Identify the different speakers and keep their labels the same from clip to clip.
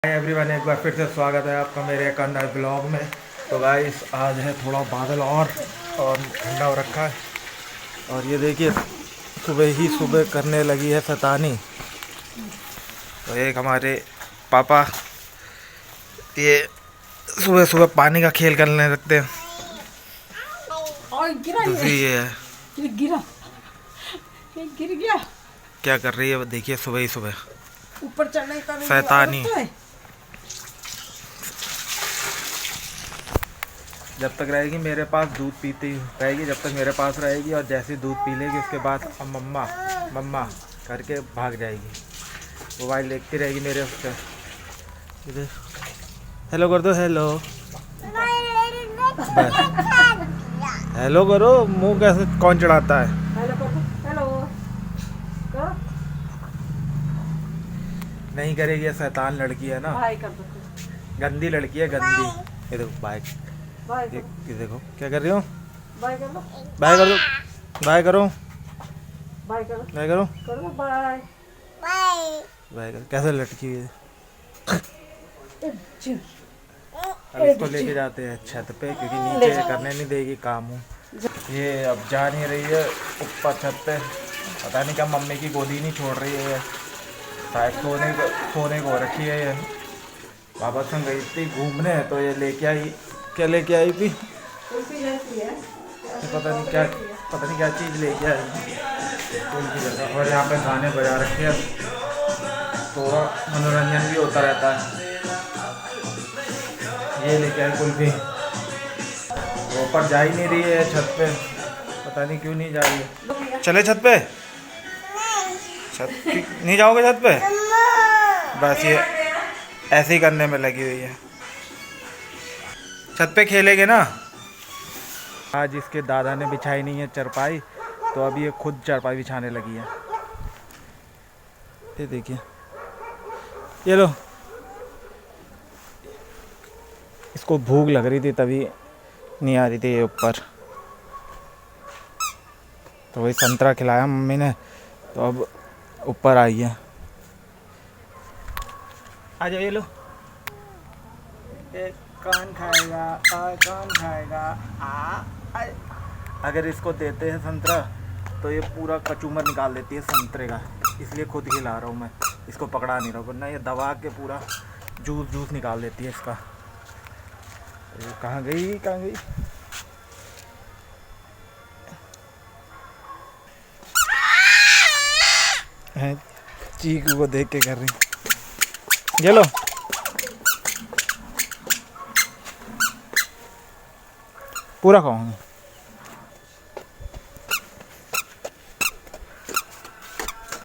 Speaker 1: Hi everyone, एक बार फिर से स्वागत है आपका मेरे एक नए ब्लॉग में। तो गाइस आज है थोड़ा बादल और ठंडा हो रखा है। और ये देखिए सुबह ही सुबह करने लगी है शैतानी। तो एक हमारे पापा ये सुबह सुबह पानी का खेल करने लगते हैं। दूसरी ये है
Speaker 2: गिर गया।
Speaker 1: क्या कर रही है वो देखिए, सुबह ही सुबह
Speaker 2: ऊपर चढ़ने का
Speaker 1: शैतानी। जब तक रहेगी मेरे पास दूध पीती रहेगी, जब तक मेरे पास रहेगी, और जैसे दूध पी लेगी उसके बाद अब मम्मा मम्मा करके भाग जाएगी। मोबाइल देखती रहेगी मेरे उससे। हेलो कर दो, हेलो बस हेलो करो। मुंह कैसे कौन चढ़ाता है?
Speaker 2: हेलो
Speaker 1: नहीं करेगी, ये शैतान लड़की है ना,
Speaker 2: भाई कर दो।
Speaker 1: गंदी लड़की है, गंदी। ये देखो बाइक, ये देखो क्या कर रही हो।
Speaker 2: बाय कर लो,
Speaker 1: बाय कर दो, बाय करो,
Speaker 2: बाय करो,
Speaker 1: बाय करो,
Speaker 2: कर दो बाय
Speaker 1: बाय करो। कैसे लटकी है।
Speaker 2: बाय।
Speaker 1: अब इसको लेके जाते हैं छत पे, क्योंकि नीचे करने नहीं देगी काम। ये अब जा नहीं रही है ऊपर छत पे, पता नहीं क्या मम्मी की गोदी नहीं छोड़ रही है, शायद सोने को रखी है ये। बाबा संग गई थी घूमने तो ये लेके आई, क्या लेके आई थी पता नहीं क्या चीज़ लेके आई उनकी जगह। और यहाँ पे गाने बजा रखे हैं, थोड़ा मनोरंजन भी होता रहता है। ये लेके आई कुल्फी। वो ऊपर जा ही नहीं रही है छत पे, पता नहीं क्यों नहीं जा रही है। चले छत पे, नहीं जाओगे छत पे? बस ये ऐसे ही करने में लगी हुई है। छत पे खेलेंगे ना। आज इसके दादा ने बिछाई नहीं है चरपाई, तो अभी ये खुद चरपाई बिछाने लगी है। ये देखिए, ये लो। इसको भूख लग रही थी तभी नहीं आ रही थी ये ऊपर, तो वही संतरा खिलाया मम्मी ने, तो अब ऊपर आई है। आ जाओ, ये लो। एक कौन खाएगा और कौन खाएगा? अगर इसको देते हैं संतरा तो ये पूरा कचूमर निकाल देती है संतरे का, इसलिए खुद खिला रहा हूँ मैं। इसको पकड़ा नहीं रहा हूँ, वरना ये दबा के पूरा जूस निकाल देती है इसका। ये कहाँ गई? है चीकू को देख के कर रही। ये लो, पूरा खाऊंगी।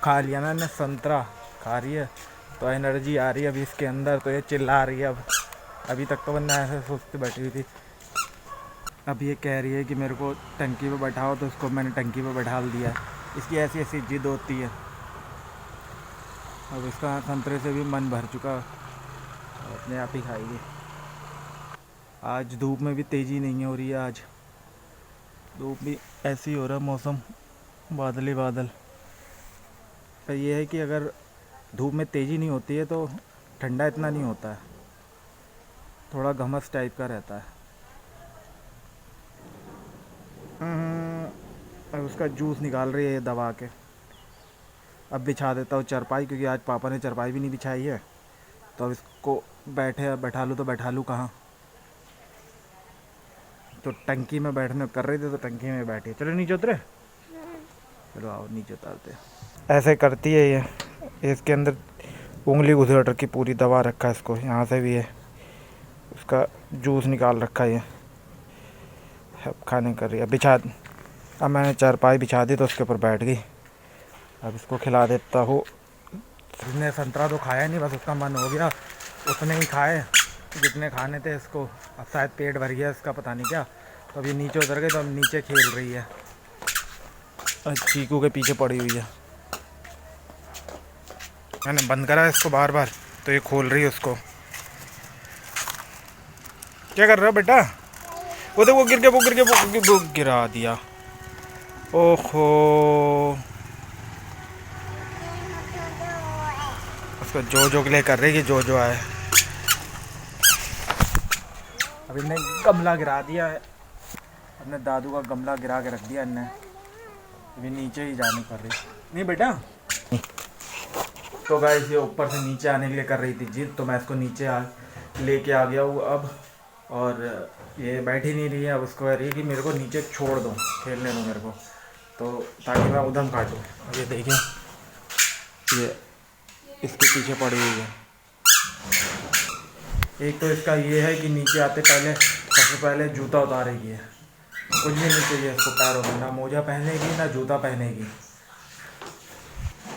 Speaker 1: खा लिया ना मैंने, संतरा खा रही है तो एनर्जी आ रही है अभी इसके अंदर, तो ये चिल्ला रही है अब। अभी तक तो वरना ऐसे सोचते बैठी हुई थी। अब ये कह रही है कि मेरे को टंकी पे बैठाओ, तो उसको मैंने टंकी पे बैठा दिया है। इसकी ऐसी ऐसी जिद होती है। अब इसका संतरे से भी मन भर चुका, अपने आप ही खाएगी। आज धूप में भी तेज़ी नहीं हो रही है, आज धूप भी ऐसी हो रहा है, मौसम बादल ही बादल। पर यह है कि अगर धूप में तेज़ी नहीं होती है तो ठंडा इतना नहीं होता है, थोड़ा घमस टाइप का रहता है। अब उसका जूस निकाल रही है ये दबा के। अब बिछा देता हूँ चरपाई, क्योंकि आज पापा ने चरपाई भी नहीं बिछाई है, तो अब इसको बैठा लूँ तो बैठा लूँ कहाँ। तो टंकी में बैठने कर रही थी तो टंकी में बैठी। चलो नीचे उतरे, चलो आओ नीचे उतारते। ऐसे करती है ये, इसके अंदर उंगली घुसेड़ रखी, पूरी दबा रखा है इसको, यहाँ से भी है, उसका जूस निकाल रखा है ये। अब खाने कर रही है, बिछा। अब मैंने चारपाई बिछा दी तो उसके ऊपर बैठ गई। अब इसको खिला देता हूँ। इसने संतरा तो खाया नहीं, बस उसका मन हो गया, उतने ही खाए जितने खाने थे इसको। अब शायद पेट भर गया इसका, पता नहीं क्या। तो अभी नीचे उतर गए, तो अब नीचे खेल रही है और चीकू के पीछे पड़ी हुई है। मैंने बंद करा इसको बार बार, तो ये खोल रही है उसको। क्या कर रहे हो बेटा? वो देखो वो गिरा दिया। ओहो, उसको जो के लिए कर रही है कि जो आए। अब इनने गमला गिरा दिया है, अपने दादू का गमला गिरा के रख दिया इनने, अभी नीचे ही जाने कर रही नहीं बेटा। तो गाइस ये ऊपर से नीचे आने के लिए कर रही थी जिद, तो मैं इसको नीचे लेके आ गया हूँ अब, और ये बैठ ही नहीं रही है। अब उसको कह रही है कि मेरे को नीचे छोड़ दो, खेलने दो मेरे को, तो ताकि मैं उधम काटूँ। ये देखिए ये इसके पीछे पड़ी हुई है। एक तो इसका ये है कि नीचे आते पहले सबसे पहले जूता उतारेगी है, कुछ भी नहीं चाहिए इसको पैरों में, ना मोजा पहनेगी ना जूता पहनेगी।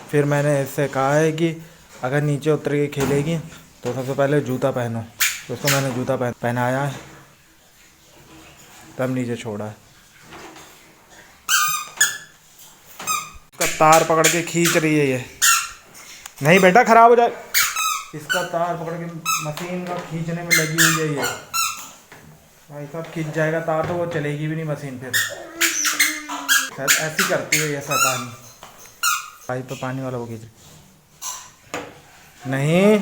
Speaker 1: फिर मैंने इससे कहा है कि अगर नीचे उतर के खेलेगी तो सबसे पहले जूता पहनो, तो उसको मैंने जूता पहनाया है, तब नीचे छोड़ा है। इसका तार पकड़ के खींच रही है ये, नहीं बेटा ख़राब हो जाए। इसका तार पकड़ के मशीन का खींचने में लगी हुई है ये, भाई साहब खींच जाएगा तार तो वो चलेगी भी नहीं मशीन। फिर ऐसी करती है ये शैतानी। पाइप पे पानी वाला वो खींच, नहीं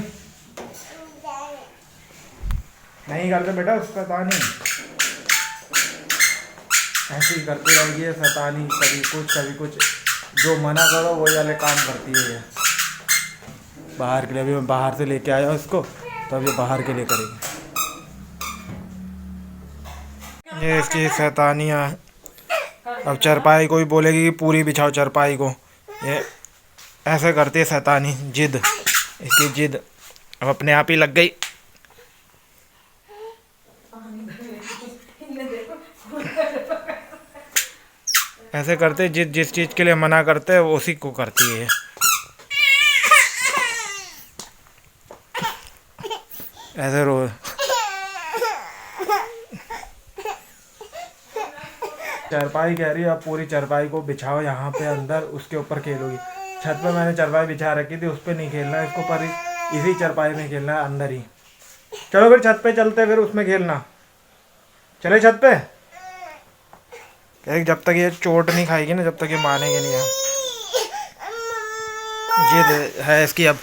Speaker 1: नहीं करते बेटा उसका पानी, ऐसे ही करती रहेगी ये शैतानी, कभी कुछ जो मना करो वही वाले काम करती है ये। बाहर के लिए अभी मैं बाहर से लेके आया इसको, तो अब ये बाहर के लिए करेगी। ये इसकी शैतानियाँ। अब चरपाई को भी बोलेगी कि पूरी बिछाओ चरपाई को, ये ऐसे करती है शैतानी, जिद, इसकी जिद अब अपने आप ही लग गई। ऐसे करते जिस चीज़ के लिए मना करते हैं उसी को करती है। ऐसे रोज चरपाई कह रही है अब पूरी चरपाई को बिछाओ यहाँ पे अंदर, उसके ऊपर खेलोगी। छत पे मैंने चरपाई बिछा रखी थी, उस पर नहीं खेलना है इसको, पर इसी चरपाई में खेलना है अंदर ही। चलो फिर छत पे चलते, फिर उसमें खेलना। चले छत पे। जब तक ये चोट नहीं खाएगी ना जब तक ये मानेंगे नहीं। जिद है इसकी, अब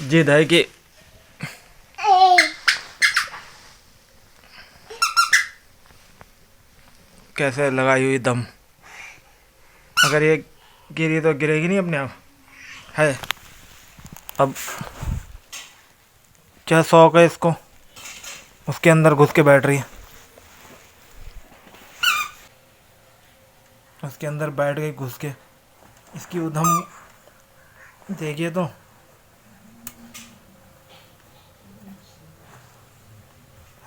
Speaker 1: जिद है कि कैसे लगाई हुई दम, अगर ये गिरी तो गिरेगी नहीं अपने आप है। अब क्या शौक है इसको, उसके अंदर घुस के बैठ रही है, उसके अंदर बैठ गई घुस के। इसकी उधम देखिए तो,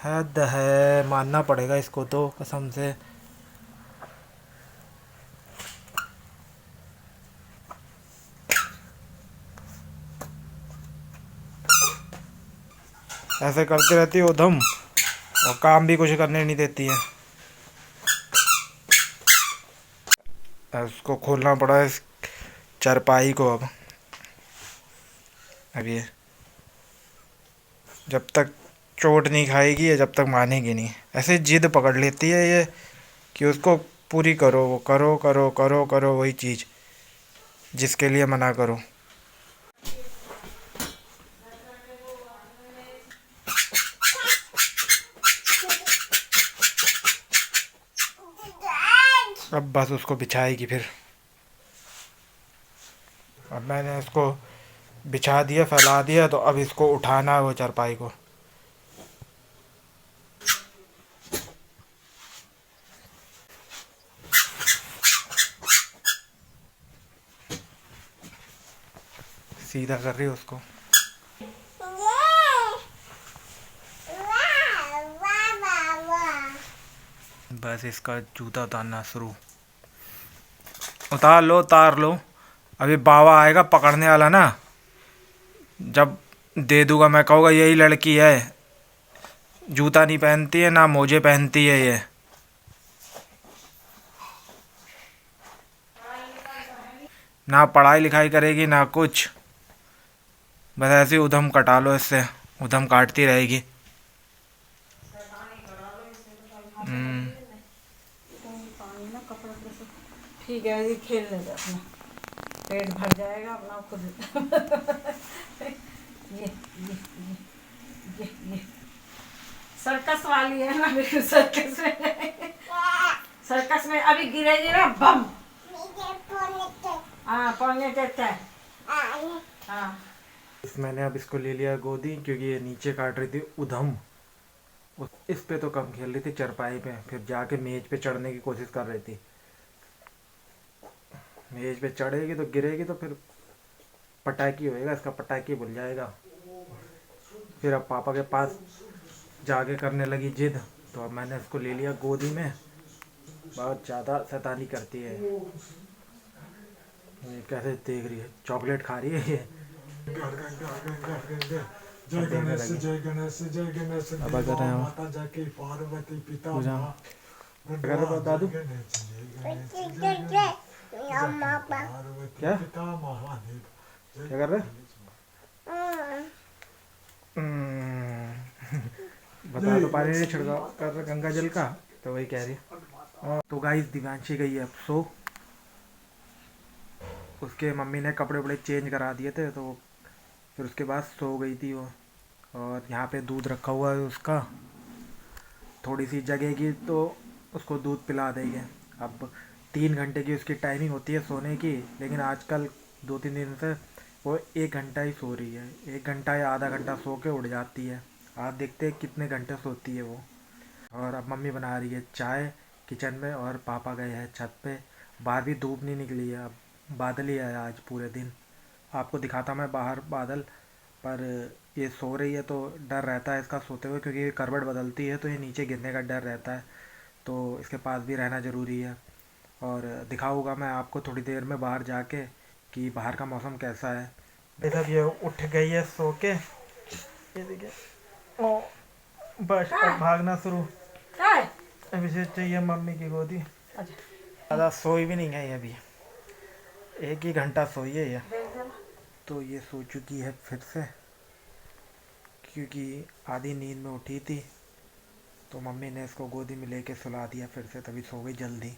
Speaker 1: हद है, मानना पड़ेगा इसको तो कसम से। ऐसे करती रहती है उधम, और काम भी कुछ करने नहीं देती है। उसको खोलना पड़ा है इस चरपाई को अब ये जब तक चोट नहीं खाएगी या जब तक मानेगी नहीं, ऐसे जिद पकड़ लेती है ये कि उसको पूरी करो, वो करो करो करो करो वही चीज़ जिसके लिए मना करो। अब बस उसको बिछाएगी फिर। अब मैंने इसको बिछा दिया, फैला दिया, तो अब इसको उठाना है वो चरपाई को। सीधा कर रही है उसको। बस इसका जूता उतारना शुरू। उतार लो। अभी बाबा आएगा पकड़ने वाला ना, जब दे दूंगा मैं कहूँगा यही लड़की है, जूता नहीं पहनती है ना मोजे पहनती है ये। ना पढ़ाई लिखाई करेगी ना कुछ, बस ऐसे ही उधम कटा लो इससे, उधम काटती रहेगी।
Speaker 2: ठीक है जी, खेलने दे अपना, पेट भर जाएगा अपना खुद। ये सर्कस वाली है ना, बिल्कुल सर्कस में। सर्कस में अभी गिरेगी ना बम। हाँ पौने देता है। हाँ
Speaker 1: मैंने अब इसको ले लिया गोदी, क्योंकि ये नीचे काट रही थी उधम। इस पे तो कम खेल रही थी, चरपाई पे। फिर जाके मेज पे चढ़ने की कोशिश कर रही थी। मेज पे चढ़ेगी तो गिरेगी तो फिर पटाखी होएगा, इसका पटाखी भूल जाएगा। फिर अब पापा के पास जाके करने लगी जिद, तो अब मैंने इसको ले लिया गोदी में। बहुत ज़्यादा शैतानी करती है ये। कैसे देख रही है, चॉकलेट खा रही है ये।
Speaker 3: जय गणेश जय गणेश जय गणेश
Speaker 1: अब अगर हैं हम।
Speaker 3: माता जाके पार्वती पिता
Speaker 1: पूजा।
Speaker 3: माँ
Speaker 1: अगर बता दूं
Speaker 3: पार्वती
Speaker 1: क्या?
Speaker 3: पिता महादेव
Speaker 1: क्या कर रहे बता तो पानी नहीं छिड़काव कर रहे गंगा जल का, तो वही कह रही है। तो गाइस दिव्यांशी गई है अब सो। उसके मम्मी ने कपड़े वपड़े चेंज करा दिए थे, तो फिर उसके बाद सो गई थी वो। और यहाँ पे दूध रखा हुआ है उसका, थोड़ी सी जगेगी तो उसको दूध पिला देंगे। अब 3 घंटे की उसकी टाइमिंग होती है सोने की, लेकिन आजकल 2-3 दिन से वो 1 घंटा ही सो रही है। 1 घंटा या आधा घंटा सो के उठ जाती है। आप देखते हैं कितने घंटे सोती है वो। और अब मम्मी बना रही है चाय किचन में, और पापा गए हैं छत पे। बाहर भी धूप नहीं निकली है, अब बादल ही है आज पूरे दिन। आपको दिखाता मैं बाहर बादल, पर ये सो रही है तो डर रहता है इसका सोते हुए, क्योंकि करवट बदलती है तो ये नीचे गिरने का डर रहता है, तो इसके पास भी रहना ज़रूरी है। और दिखाऊंगा मैं आपको थोड़ी देर में बाहर जाके कि बाहर का मौसम कैसा है। जब ये उठ गई है सो के, ये देखिए ओ बस अब भागना शुरू। अब इसे चाहिए मम्मी की गोदी। ज़्यादा सोई भी नहीं गई अभी, 1 ही घंटा सोई है ये। तो ये सो चुकी है फिर से, क्योंकि आधी नींद में उठी थी, तो मम्मी ने इसको गोदी में लेके सुला दिया फिर से, तभी सो गई जल्दी।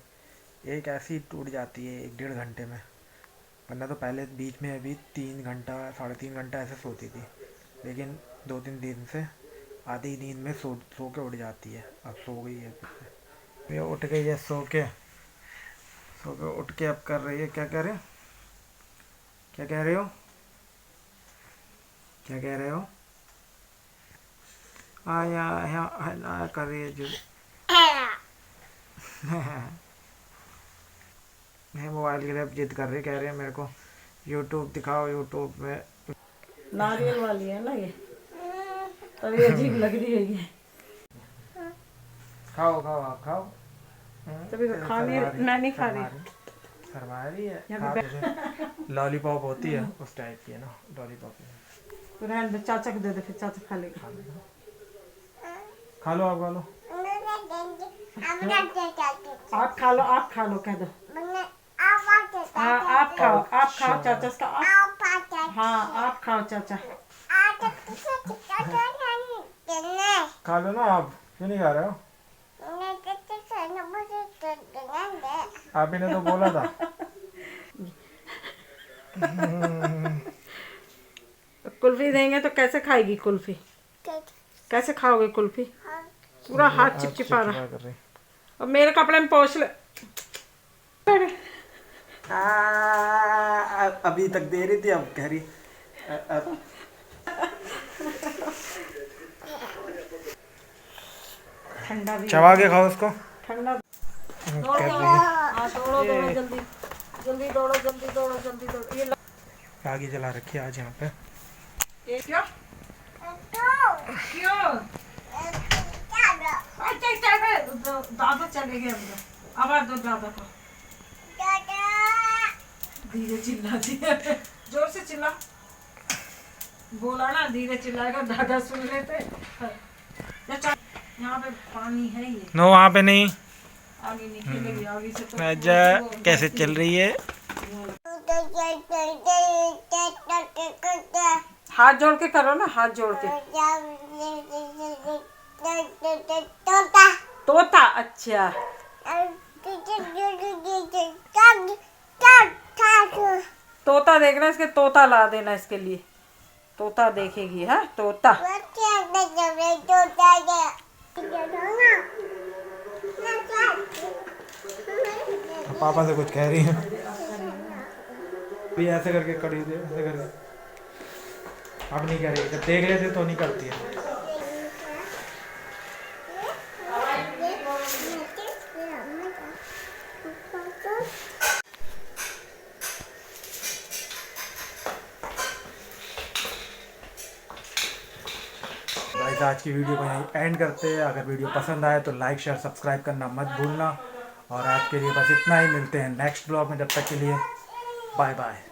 Speaker 1: एक ऐसी टूट जाती है 1-1.5 घंटे में, वरना तो पहले बीच में अभी 3 घंटा 3.5 घंटा ऐसे सोती थी, लेकिन 2-3 दिन से आधी नींद में सो के उठ जाती है। अब सो गई है फिर से, ये उठ गई है सो के उठ के अब कर रही है। क्या कह रहे हो, क्या कह रहे हो, क्या कह रहे हो? आया आया कर रही है जो मैं मोबाइल के लिए अब जिद कर रही, कह रही है मेरे को यूट्यूब दिखाओ, यूट्यूब में।
Speaker 2: नारियल वाली है ना ये, तभी अजीब लग रही है ये।
Speaker 1: खाओ खाओ आप खाओ।
Speaker 2: तभी तो खाने नहीं खा रही।
Speaker 1: शर्मा रही है। जैसे लॉलीपॉप होती है उस टाइप की है ना लॉलीपॉप।
Speaker 2: तो रहने दे, चाचा को दे दे, फिर चाचा खा लेगा।
Speaker 1: खा लो आप, खा लो।
Speaker 2: आप खा लो, आप खा लो, कह दो। हाँ आप खाओ चाचा का हाँ आप खाओ चाचा।
Speaker 1: खा लो ना आप, क्यों नहीं खा रहे हो? आप ही ने तो बोला था।
Speaker 2: कुल्फी देंगे तो कैसे खाएगी कुल्फी? कैसे खाओगे कुल्फी? पूरा हाथ चिपचिपा रहा। और मेरे कपड़े में पोंछ ले।
Speaker 1: अभी तक दे रही थी, अब कह रही
Speaker 2: ठंडा भी
Speaker 1: चबा के खाओ उसको।
Speaker 2: ठंडा।
Speaker 1: कर रही है।
Speaker 2: हाँ दौड़ो दौड़ो जल्दी जल्दी दौड़ो जल्दी दौड़ो जल्दी दौड़ो। ये
Speaker 1: आगे जला रखी है आज यहाँ पे।
Speaker 2: ये क्यों क्यों? दादा चले गए अंदर। आवाज दो दादा को। धीरे चिल्लाती है, जोर से चिल्ला। बोला ना धीरे चिल्लाएगा, दादा सुन लेते। यहाँ पे पानी है ये।
Speaker 1: नो वहाँ पे नहीं।
Speaker 2: आगे निकलेगी, आगे से तो
Speaker 1: आजा कैसे चल रही है?
Speaker 2: हाथ जोड़ के करो ना, हाथ जोड़ के। तोता, अच्छा। तोता देखना, इसके तोता ला देना इसके लिए। तोता देखेगी, हाँ तोता।
Speaker 1: पापा से कुछ कह रही है भी ऐसे करके करी दे, ऐसे करके। अब नहीं कह रही, जब देख लेते तो नहीं करती है। गाइस आज की वीडियो को यहीं एंड करते हैं। अगर वीडियो पसंद आए तो लाइक शेयर सब्सक्राइब करना मत भूलना। और आज के लिए बस इतना ही, मिलते हैं नेक्स्ट ब्लॉग में। जब तक के लिए बाय बाय।